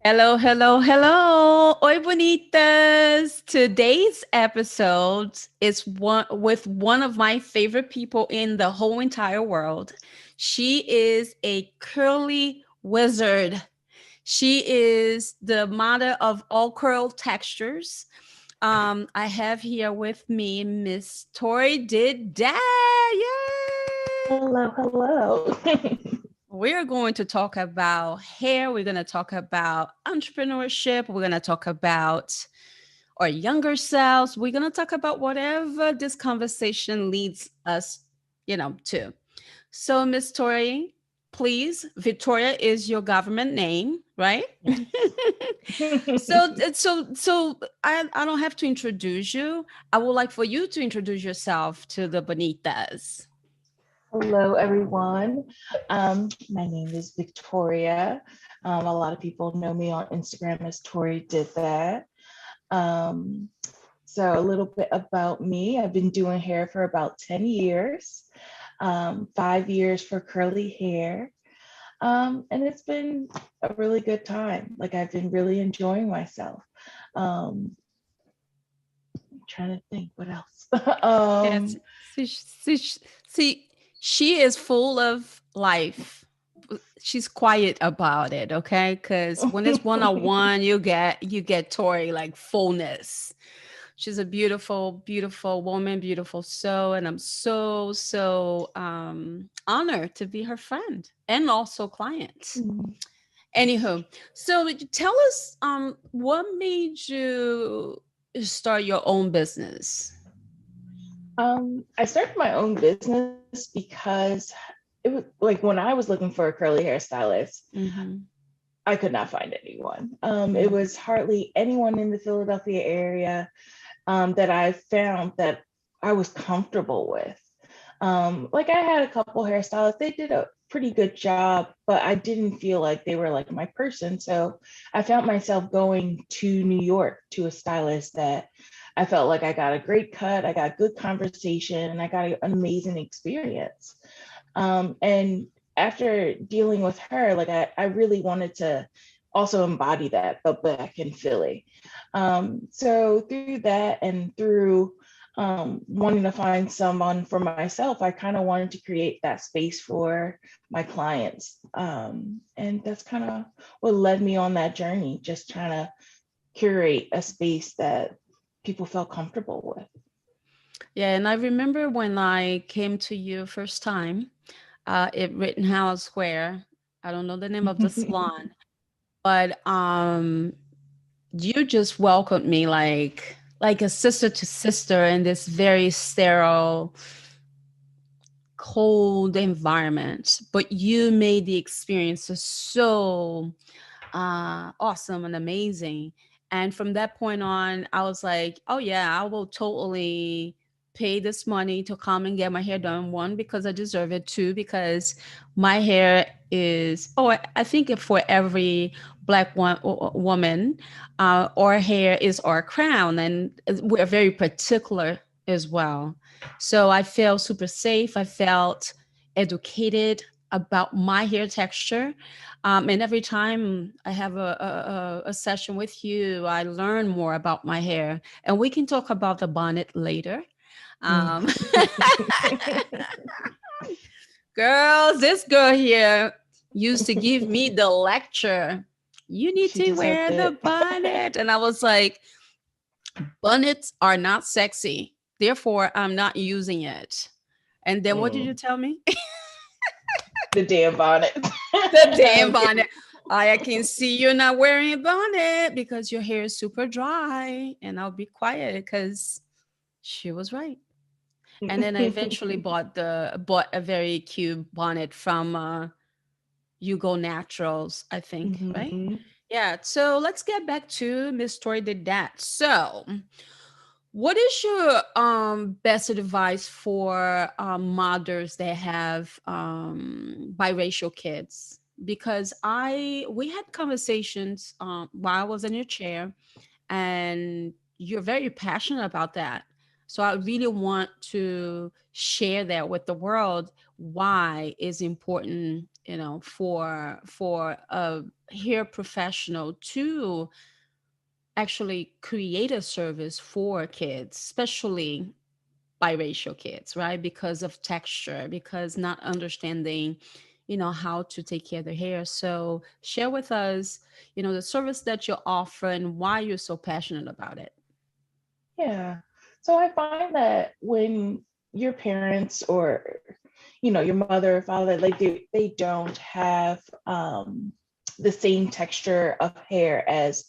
Hello, hello, hello. Oi, bonitas. Today's episode is one with one of my favorite people in the whole entire world. She is a curly wizard. She is the mother of all curl textures. I have here with me Miss Tori Did That. Yay! Hello, hello. We're going to talk about hair. We're going to talk about entrepreneurship. We're going to talk about our younger selves. We're going to talk about whatever this conversation leads us, to. So, Miss Tori, please, Victoria is your government name, right? Yes. So I don't have to introduce you. I would like for you to introduce yourself to the Bonitas. Hello, everyone. My name is Victoria. A lot of people know me on Instagram as Tori Did That. Um, so, a little bit about me. I've been doing hair for about 10 years, 5 years for curly hair. And it's been a really good time. Like, I've been really enjoying myself. Um, I'm trying to think what else. Yes. See, she is full of life. She's quiet about it, okay? Because when it's one on one, you get Tori like fullness. She's a beautiful, beautiful woman, beautiful soul, and I'm so honored to be her friend and also client. Anywho, so tell us, what made you start your own business? I started my own business because it was like when I was looking for a curly hairstylist, Mm-hmm. I could not find anyone. It Mm-hmm. was hardly anyone in the Philadelphia area that I found that I was comfortable with. Like I had a couple hairstylists, they did a pretty good job, but I didn't feel like they were like my person. So I found myself going to New York to a stylist that I felt like I got a great cut, I got good conversation, and I got an amazing experience. And after dealing with her, like I really wanted to also embody that, but back in Philly. So through that and through wanting to find someone for myself, I kind of wanted to create that space for my clients. And that's kind of what led me on that journey, just trying to curate a space that people felt comfortable with. Yeah, and I remember when I came to you first time, at Rittenhouse Square. I don't know the name of the salon, but you just welcomed me like a sister to sister in this very sterile, cold environment. But you made the experience so awesome and amazing. And from that point on, I was like, oh, yeah, I will totally pay this money to come and get my hair done. One, because I deserve it. Two, because my hair is, I think for every Black woman, our hair is our crown. And we're very particular as well. So I felt super safe. I felt educated about my hair texture, and every time I have a session with you, I learn more about my hair. And we can talk about the bonnet later. Um, Girls, this girl here used to give me the lecture. You need She to wear deserved the it. bonnet. And I was like, bonnets are not sexy. Therefore, I'm not using it. And then what did you Mm, tell me? the damn bonnet. The damn bonnet. I can see you're not wearing a bonnet because your hair is super dry. And I'll be quiet because she was right. And then I eventually bought a very cute bonnet from Hugo Naturals, I think, right? Mhm. Yeah. So let's get back to Miss Tori Did That. So what is your best advice for mothers that have biracial kids? Because we had conversations while I was in your chair, and you're very passionate about that. So I really want to share that with the world. Why is important for a hair professional to actually create a service for kids, especially biracial kids, right? Because of texture, because not understanding, how to take care of their hair. So share with us, the service that you offer and why you're so passionate about it. Yeah. So I find that when your parents or your mother or father, like they don't have the same texture of hair as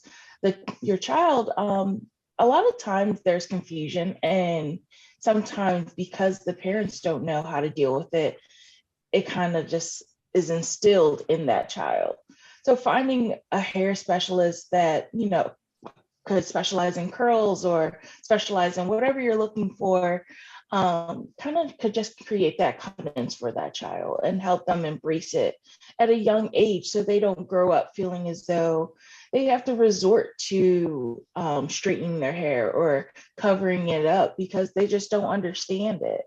your child, a lot of times there's confusion, and sometimes because the parents don't know how to deal with it, it kind of just is instilled in that child. So finding a hair specialist that could specialize in curls or specialize in whatever you're looking for, kind of could just create that confidence for that child and help them embrace it at a young age, so they don't grow up feeling as though they have to resort to straightening their hair or covering it up because they just don't understand it.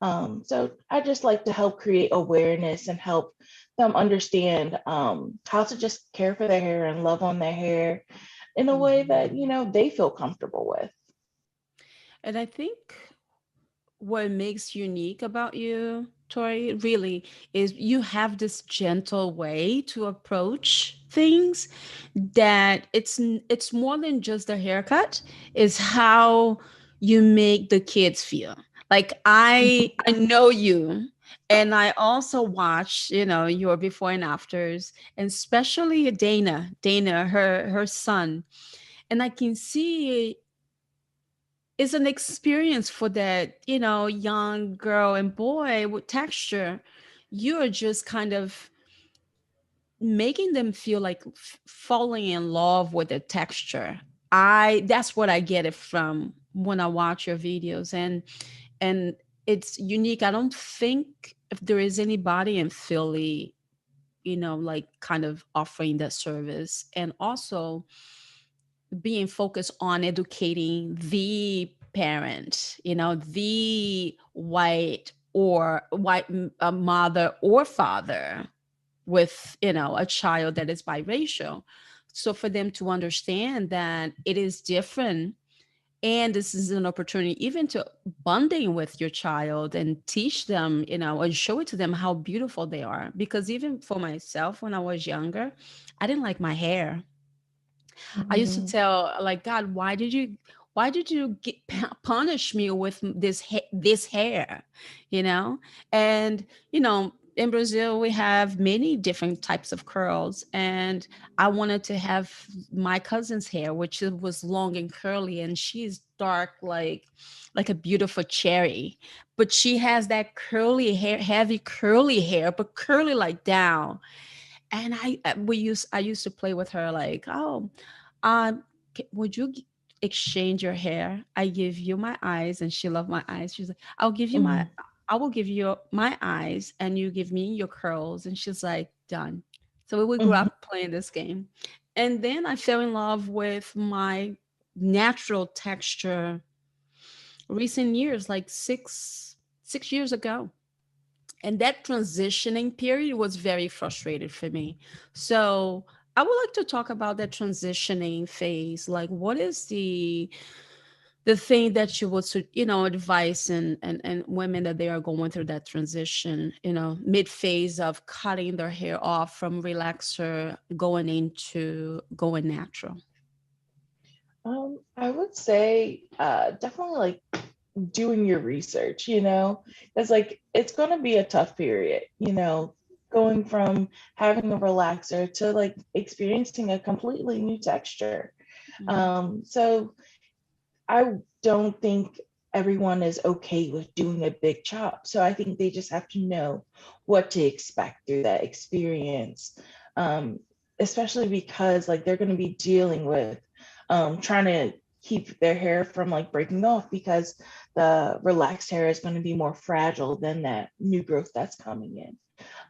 So I just like to help create awareness and help them understand how to just care for their hair and love on their hair in a way that Mhm. they feel comfortable with. And I think what makes unique about you, Tori, really is you have this gentle way to approach things that it's more than just a haircut, it's how you make the kids feel. Like I know you, and I also watch, your before and afters, and especially Dana, her son, and I can see it's an experience for that, young girl and boy with texture. You're just kind of making them feel like falling in love with the texture. I That's what I get it from when I watch your videos, and it's unique. I don't think if there is anybody in Philly, like kind of offering that service, and also being focused on educating the parent, the white mother or father with, a child that is biracial. So for them to understand that it is different, and this is an opportunity even to bonding with your child and teach them, and show it to them how beautiful they are. Because even for myself, when I was younger, I didn't like my hair. I used to Mhm. tell, like, God, why did you punish me with this hair, you know? And in Brazil we have many different types of curls, and I wanted to have my cousin's hair, which was long and curly, and she's dark, like a beautiful cherry, but she has that curly hair, heavy curly hair, but curly like down. And I used to play with her like, oh, would you exchange your hair? I give you my eyes, and she loved my eyes. She's like, Mhm. I will give you my eyes, and you give me your curls. And she's like, done. So we grew Mhm. up playing this game, and then I fell in love with my natural texture recent years, like six years ago. And that transitioning period was very frustrated for me. So I would like to talk about that transitioning phase. Like, what is the thing that you would advise and women that they are going through that transition, mid phase of cutting their hair off from relaxer going into going natural? I would say definitely like doing your research, it's like it's going to be a tough period, going from having a relaxer to like experiencing a completely new texture. Mhm. So I don't think everyone is okay with doing a big chop. So I think they just have to know what to expect through that experience. Um, Especially because like they're going to be dealing with trying to keep their hair from like breaking off, because the relaxed hair is going to be more fragile than that new growth that's coming in.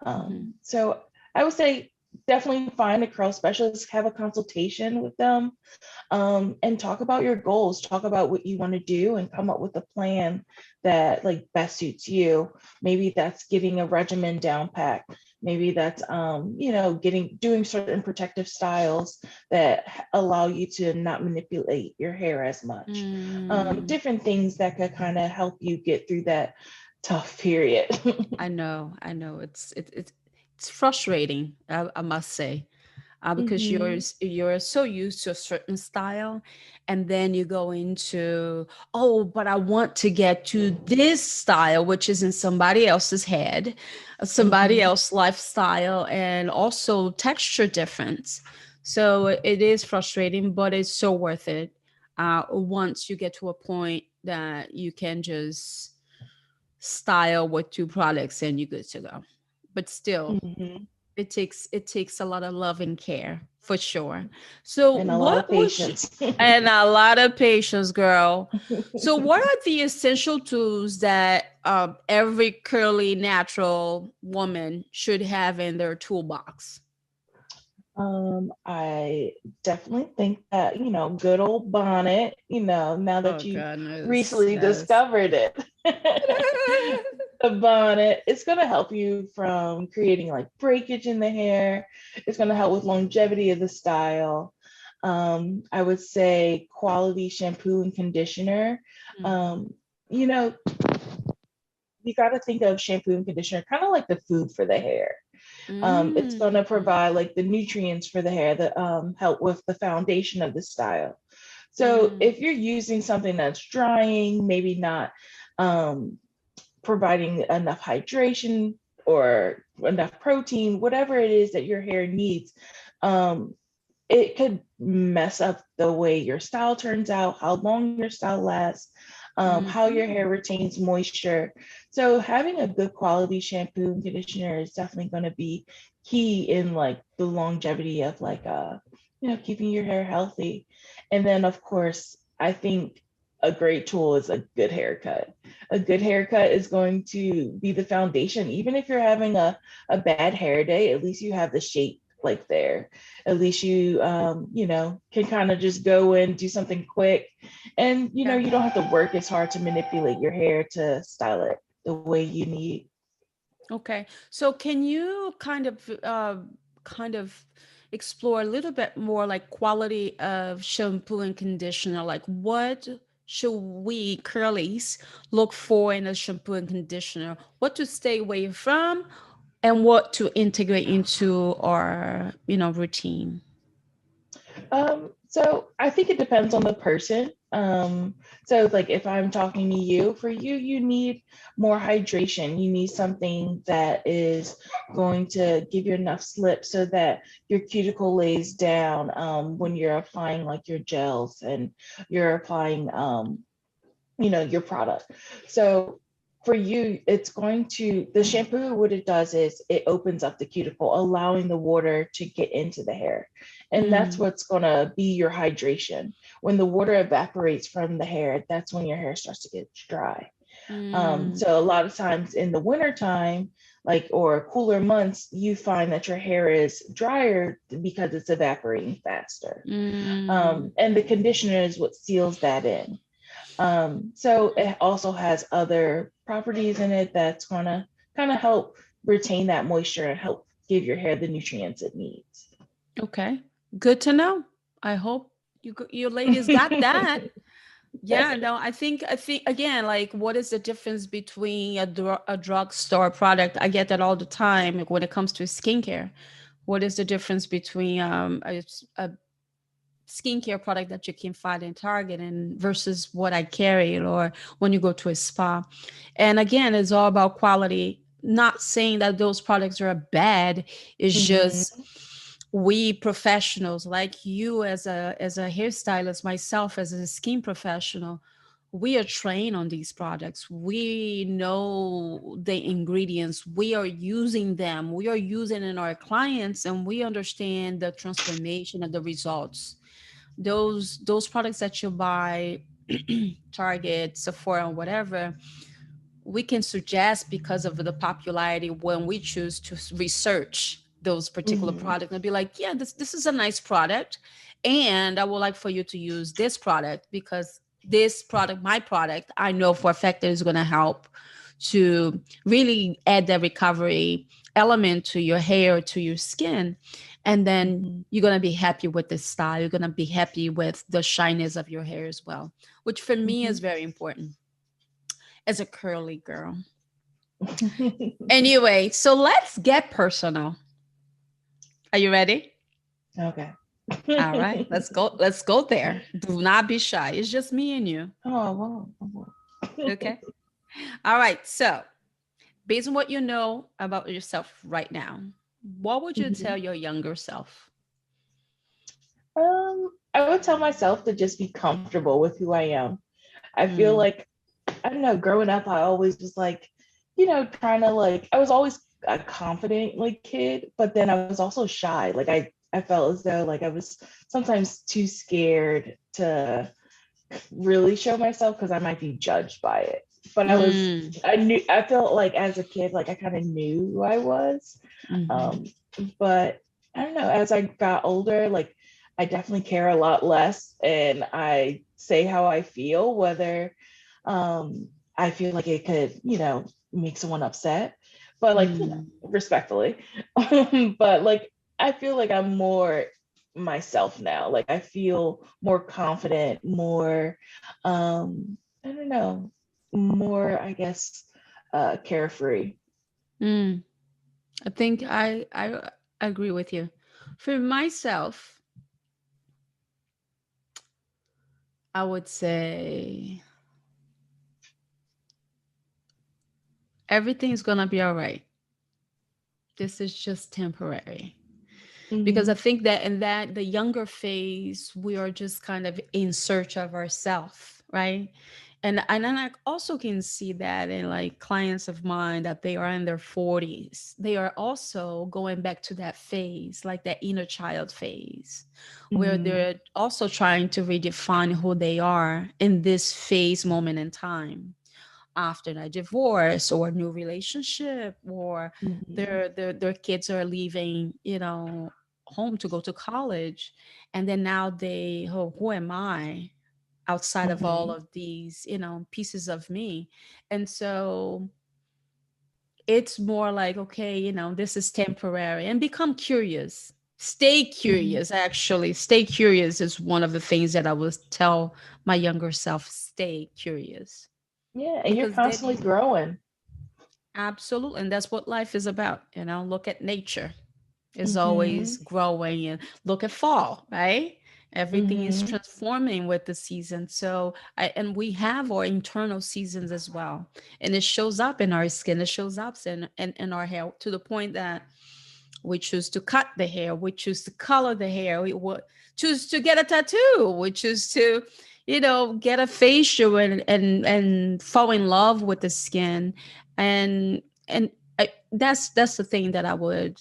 Mhm. So I would say definitely find a curl specialist, have a consultation with them, and talk about your goals, talk about what you want to do, and come up with a plan that like best suits you. Maybe that's getting a regimen down pat, Maybe that's getting doing certain protective styles that allow you to not manipulate your hair as much. Mm, Different things that could kind of help you get through that tough period. I know. It's frustrating, I must say, because Hmm. you're so used to a certain style, and then you go into, oh, but I want to get to this style, which is in somebody else's head, somebody Hmm. else's lifestyle, and also texture difference. So it is frustrating, but it's so worth it. Once you get to a point that you can just style with two products and you're good to go. But still, Hmm. it takes a lot of love and care for sure. So And a lot what of was patience. and a lot of patience, girl. So what are the essential tools that every curly natural woman should have in their toolbox? I definitely think that, good old bonnet, now Oh that you goodness, recently yes. discovered it, the bonnet, it's going to help you from creating like breakage in the hair. It's going to help with longevity of the style. I would say quality shampoo and conditioner. Mhm. Um, you know, you got to think of shampoo and conditioner kind of like the food for the hair. It's going to Mm. provide like the nutrients for the hair that help with the foundation of the style. So Mm. if you're using something that's drying, maybe not um, providing enough hydration or enough protein, whatever it is that your hair needs, um, it could mess up the way your style turns out, how long your style lasts, how your Mhm. hair retains moisture. So having a good quality shampoo and conditioner is definitely going to be key in like the longevity of like keeping your hair healthy. And then of course, I think a great tool is a good haircut. A good haircut is going to be the foundation. Even if you're having a bad hair day, at least you have the shape like there. At least you can kind of just go and do something quick, and Yeah. you don't have to work as hard to manipulate your hair to style it the way you need. Okay. So can you kind of explore a little bit more like quality of shampoo and conditioner? Like what should we curlies look for in a shampoo and conditioner? What to stay away from and what to integrate into our, routine? So I think it depends on the person. So like if I'm talking to you, for you, you need more hydration. You need something that is going to give you enough slip so that your cuticle lays down when you're applying like your gels and you're applying your product. So for you, it's going to, the shampoo, what it does is it opens up the cuticle, allowing the water to get into the hair. And that's Mm, what's going to be your hydration. When the water evaporates from the hair, that's when your hair starts to get dry. mm, So a lot of times in the wintertime, like or cooler months, you find that your hair is drier because it's evaporating faster. mm. And the conditioner is what seals that in. So it also has other properties in it that's gonna kind of help retain that moisture and help give your hair the nutrients it needs. Okay. Good to know. I hope you ladies got that. Yeah, no, I think again, like, what is the difference between a drugstore product? I get that all the time, like, when it comes to skincare. What is the difference between a skincare product that you can find in Target and versus what I carry or when you go to a spa? And again, it's all about quality. Not saying that those products are bad. It's just Hmm. we professionals like you as a hairstylist, myself as a skin professional, we are trained on these products. We know the ingredients. We are using them. We are using in our clients, and we understand the transformation and the results. Those products that you buy, Target, Sephora, whatever, we can suggest because of the popularity when we choose to research those particular Hmm. products and be like, yeah, this is a nice product, and I would like for you to use this product because this product, my product, I know for a fact that is going to help to really add that recovery element to your hair, to your skin. And then Mhm. you're going to be happy with the style. You're going to be happy with the shyness of your hair as well, which for me is Mhm. very important as a curly girl. Anyway, so let's get personal. Are you ready? Okay. All right, let's go. Let's go there. Do not be shy. It's just me and you. Oh, wow. Oh, wow. Okay. All right. So, based on what you know about yourself right now, what would you tell Mhm. your younger self? I would tell myself to just be comfortable with who I am. I feel Mm, like, I don't know, growing up, I always was like, trying to like, I was always a confident like kid, but then I was also shy. Like I felt as though like I was sometimes too scared to really show myself because I might be judged by it. But mm, I felt like as a kid, like I kind of knew who I was. mm-hmm, Um, but I don't know, as I got older, like I definitely care a lot less and I say how I feel, whether I feel like it could, make someone upset, but like, mm, respectfully. But like I feel like I'm more myself now. Like I feel more confident, more I don't know, more I guess carefree. mm. I think I agree with you. For myself, I would say everything's gonna be all right. This is just temporary. Because I Mm-hmm. think that in that the younger phase, we are just kind of in search of ourselves, right? And then I also can see that in like clients of mine that they are in their 40s. They are also going back to that phase, like that inner child phase, where Mm-hmm. they're also trying to redefine who they are in this phase moment in time after a divorce or a new relationship, or Mm-hmm. their kids are leaving, home to go to college, and then now they, oh, who am I outside of all Mm-hmm. of these, pieces of me? And so it's more like, okay, this is temporary, and become curious. Stay Mm-hmm. curious. Actually, stay curious is one of the things that I would tell my younger self. Stay curious, Yeah, and you're because then constantly growing. absolutely. And that's what life is about. Look at nature. It's Mm-hmm. always growing, and look at fall, right? Everything is Mm-hmm. transforming with the season. So, and we have our internal seasons as well. And it shows up in our skin, it shows up in our hair, to the point that we choose to cut the hair, we choose to color the hair, we choose to get a tattoo, we choose to, get a facial, and fall in love with the skin. And that's the thing that I would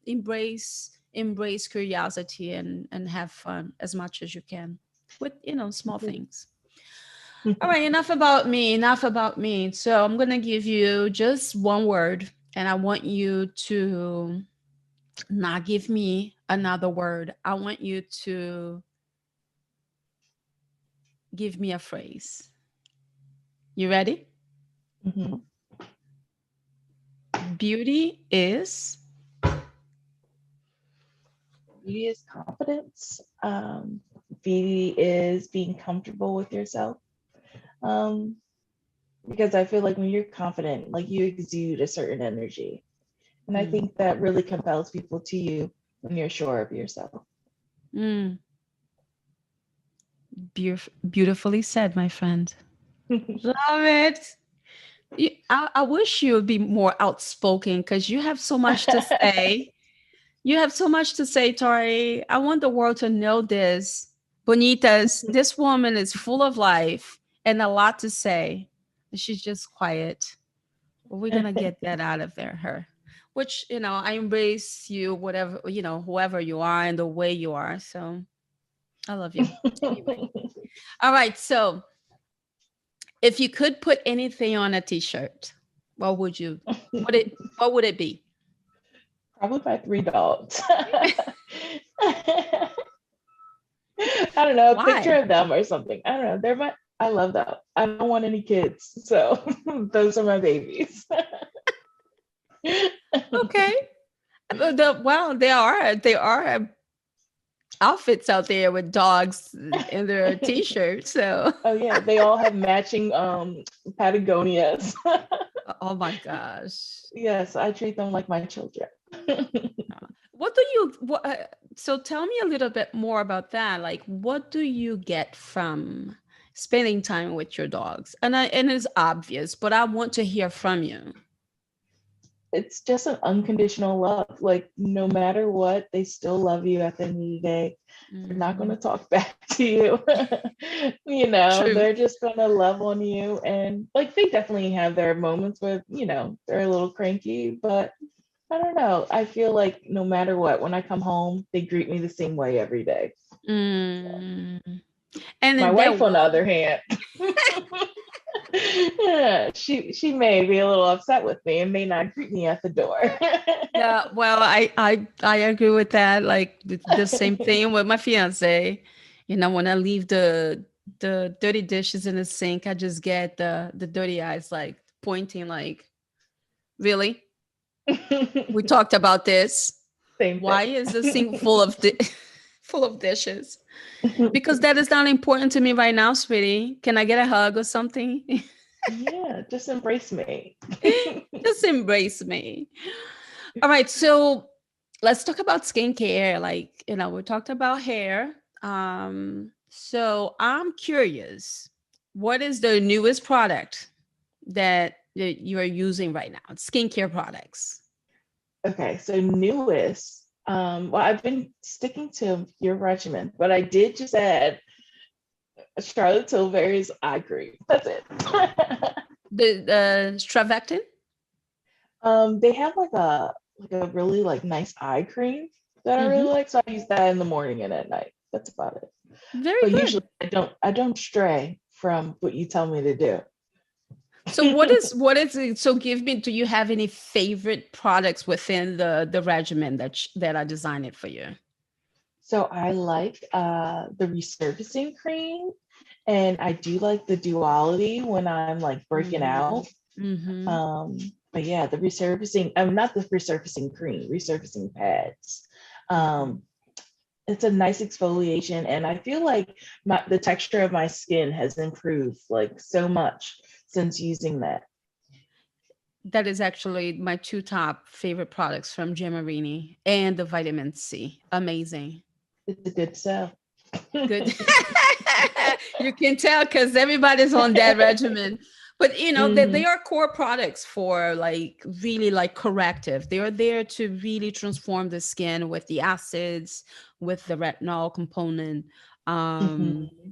embrace curiosity, and have fun as much as you can with small things. All right, enough about me. So I'm gonna give you just one word, and I want you to not give me another word. I want you to give me a phrase. You ready? Mm-hmm. Beauty is. Beauty is confidence. Beauty is being comfortable with yourself. Um, because I feel like when you're confident, like you exude a certain energy. And I Mm, think that really compels people to you when you're sure of yourself. mm, beautifully said, my friend. Love it. I wish you would be more outspoken, because you have so much to say. You have so much to say, Tori. I want the world to know this. Bonitas, this woman is full of life and a lot to say. She's just quiet. But we're gonna get that out of there, her. Which, I embrace you, whatever, whoever you are and the way you are. So I love you. Anyway. All right. So if you could put anything on a t-shirt, what would it be? Probably my three dogs. I don't know, a picture Why? of them or something. I don't know. They're my I love that. I don't want any kids, so those are my babies. Okay. Well, there are outfits out there with dogs in their t-shirts. So, Oh yeah, they all have matching Patagonias. oh my gosh. Yes, I treat them like my children. What do you what, so tell me a little bit more about that. Like, what do you get from spending time with your dogs? And it's obvious, but I want to hear from you. It's just an unconditional love. Like no matter what, they still love you at the end of the day. They're not going Mhm. to talk back to you. True. They're just going to love on you. And like they definitely have their moments where, they're a little cranky, but I don't know. I feel like no matter what, when I come home, they greet me the same way every day. So Mm. And my then that wife, on the other hand, yeah, she may be a little upset with me and may not greet me at the door. yeah, well, I agree with that. Like the same thing with my fiance. You know, when I leave the dirty dishes in the sink, I just get the dirty eyes like pointing like, really? We talked about this. Same Why thing. is the sink full of full of dishes? Because that is not important to me right now, sweetie. Can I get a hug or something? Yeah, just embrace me. Just embrace me. All right, so let's talk about skincare. Like, we talked about hair. So I'm curious, what is the newest product that you are using right now? Skincare products. Okay, so newest. Well, I've been sticking to your regimen, but I did just add Charlotte Tilbury's eye cream. That's it. The Stravectin? They have like a really like nice eye cream that I really Mm-hmm. like, so I use that in the morning and at night. That's about it. Very But good. usually I don't stray from what you tell me to do. So what is it? So give me, do you have any favorite products within the regimen that I designed it for you? So I like the resurfacing cream, and I do like the duality when I'm like breaking out. Mm-hmm. Um, but yeah, the resurfacing, I'm not the resurfacing cream, resurfacing pads. Mm-hmm. Um, it's a nice exfoliation, and I feel like the texture of my skin has improved like so much since using that. That is actually my two top favorite products from Gemarini and the vitamin C. Amazing. It's a good sell. Good. You can tell because everybody's on that regimen. But they Hmm. are core products for like really like corrective. They are there to really transform the skin with the acids, with the retinol component. Um, Hmm.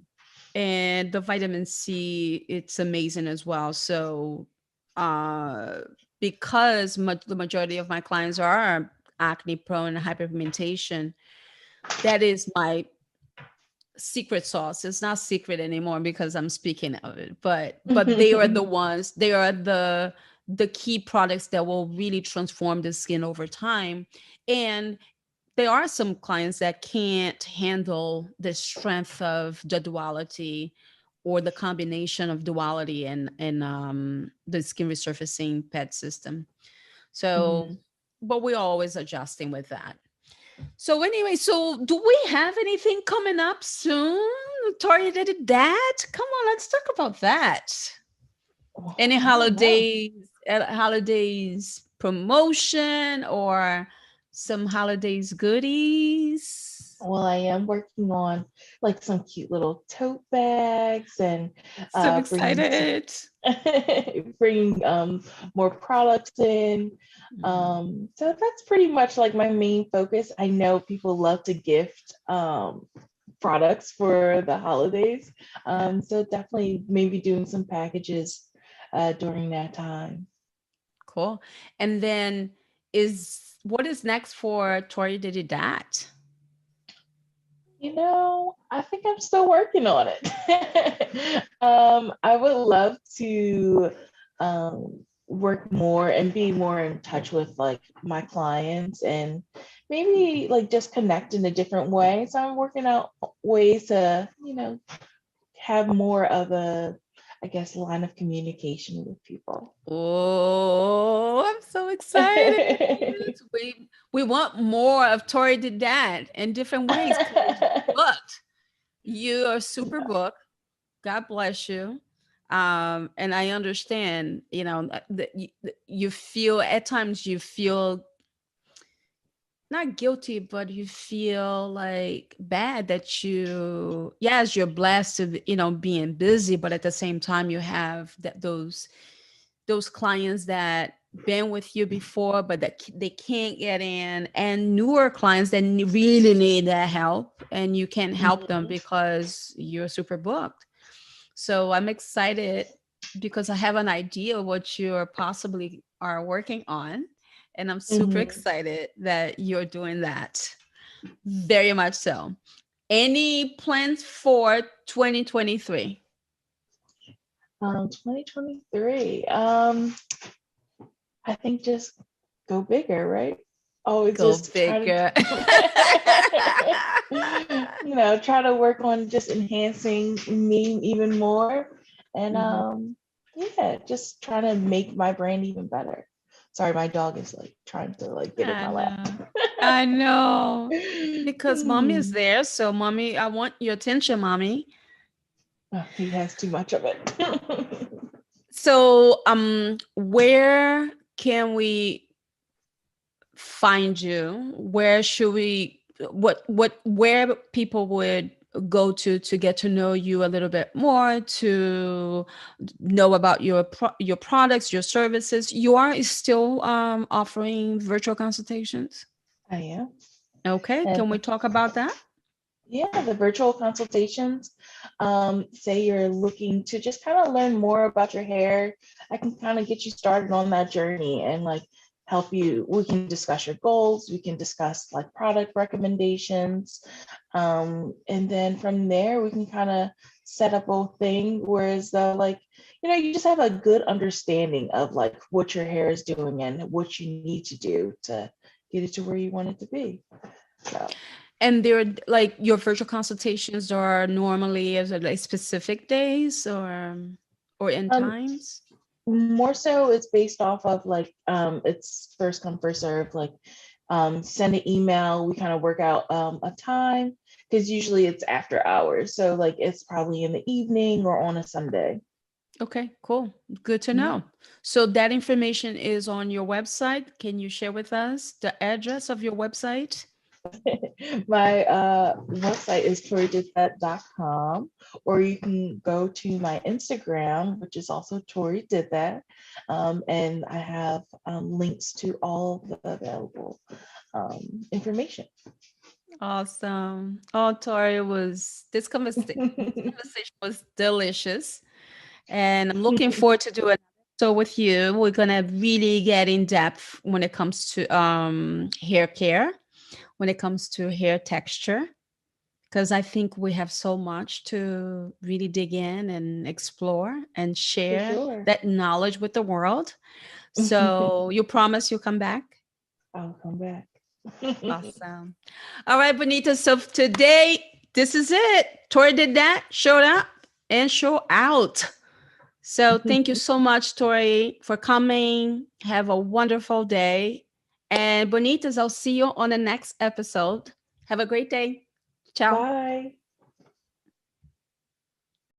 and the vitamin C, it's amazing as well. So uh because the majority of my clients are acne prone and hyperpigmentation, that is my secret sauce. It's not secret anymore because I'm speaking of it, but they are the ones, they are the key products that will really transform the skin over time. And there are some clients that can't handle the strength of the duality or the combination of duality and the skin resurfacing pet system. So, Hmm. but we're always adjusting with that. So anyway, so do we have anything coming up soon? Tori Did That? Come on, let's talk about that. Any I don't know. holidays promotion or some holidays goodies? Well, I am working on like some cute little tote bags and So bringing some excited. bringing more products in. Mhm. So that's pretty much like my main focus. I know people love to gift products for the holidays. So definitely maybe doing some packages during that time. Cool. And then is what is next for Tori Did That? I think I'm still working on it. I would love to work more and be more in touch with like my clients and maybe like just connect in a different way. So I'm working out ways to, have more of a, I guess, line of communication with people. Oh, I'm so excited. We want more of Tori Did That in different ways because you booked. You are super booked. God bless you. And I understand, that you feel at times you feel not guilty, but you feel like bad that yes, you're blessed to, being busy, but at the same time, you have those clients that been with you before, but that they can't get in, and newer clients that really need that help, and you can't help them Mhm. because you're super booked. So I'm excited because I have an idea of what you're possibly are working on. And I'm super Mhm. excited that you're doing that. Very much so. Any plans for 2023? 2023. I think just go bigger, right? Always Go just try bigger. to, try to work on just enhancing me even more. And Mhm. yeah, just trying to make my brand even better. Sorry, my dog is like trying to like get in I my lap. know. I know. Because mommy is there. So, mommy, I want your attention, mommy. Oh, he has too much of it. So, where can we find you? Where should we where people would go to get to know you a little bit more, to know about your products, your services? You are still offering virtual consultations? I am. Okay, And can we talk about that? yeah, the virtual consultations, say you're looking to just kind of learn more about your hair, I can kind of get you started on that journey and like help you. We can discuss your goals, we can discuss like product recommendations. And then from there, we can kind of set up a thing. Whereas, like, you just have a good understanding of like what your hair is doing and what you need to do to get it to where you want it to be. So. And they're like your virtual consultations are normally as like specific days or in Um, times? More so it's based off of like it's first come first serve, like send an email, we kind of work out a time, because usually it's after hours, so like it's probably in the evening or on a Sunday. Okay, cool. Good to Mhm. know. So that information is on your website. Can you share with us the address of your website? My website is torididthat.com, or you can go to my Instagram, which is also Tori Did That, and I have links to all the available information. Awesome. Oh, Tori, this conversation was delicious. And I'm looking forward to doing so with you. We're gonna really get in depth when it comes to hair care, when it comes to hair texture, because I think we have so much to really dig in and explore and For share sure. that knowledge with the world. So you promise you'll come back? I'll come back. Awesome. All right, Bonita. So today, this is it. Tori did that, showed up, and show out. So thank you so much, Tori, for coming. Have a wonderful day. And Bonitas, I'll see you on the next episode. Have a great day. Ciao. Bye.